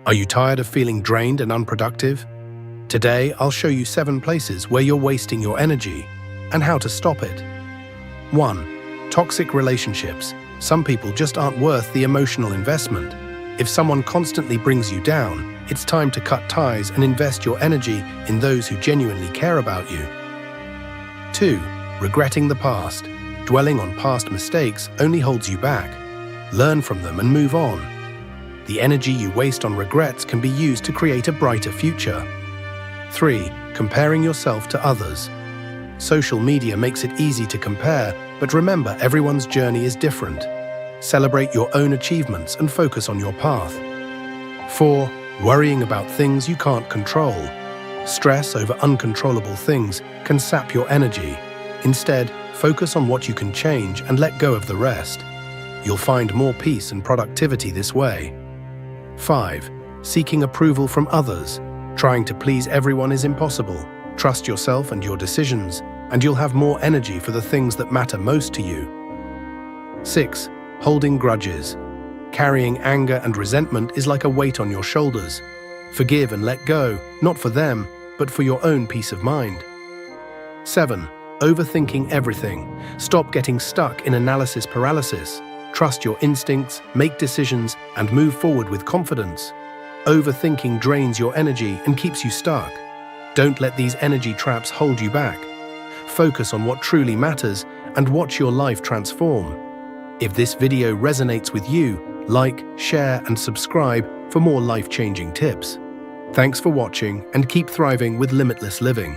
Are you tired of feeling drained and unproductive? Today, I'll show you 7 places where you're wasting your energy and how to stop it. 1. Toxic relationships. Some people just aren't worth the emotional investment. If someone constantly brings you down, it's time to cut ties and invest your energy in those who genuinely care about you. 2. Regretting the past. Dwelling on past mistakes only holds you back. Learn from them and move on. The energy you waste on regrets can be used to create a brighter future. 3. Comparing yourself to others. Social media makes it easy to compare, but remember, everyone's journey is different. Celebrate your own achievements and focus on your path. 4. Worrying about things you can't control. Stress over uncontrollable things can sap your energy. Instead, focus on what you can change and let go of the rest. You'll find more peace and productivity this way. 5. Seeking approval from others. Trying to please everyone is impossible. Trust yourself and your decisions, and you'll have more energy for the things that matter most to you. 6. Holding grudges. Carrying anger and resentment is like a weight on your shoulders. Forgive and let go, not for them, but for your own peace of mind. 7. Overthinking everything. Stop getting stuck in analysis paralysis. Trust your instincts, make decisions, and move forward with confidence. Overthinking drains your energy and keeps you stuck. Don't let these energy traps hold you back. Focus on what truly matters and watch your life transform. If this video resonates with you, like, share, and subscribe for more life-changing tips. Thanks for watching and keep thriving with limitless living.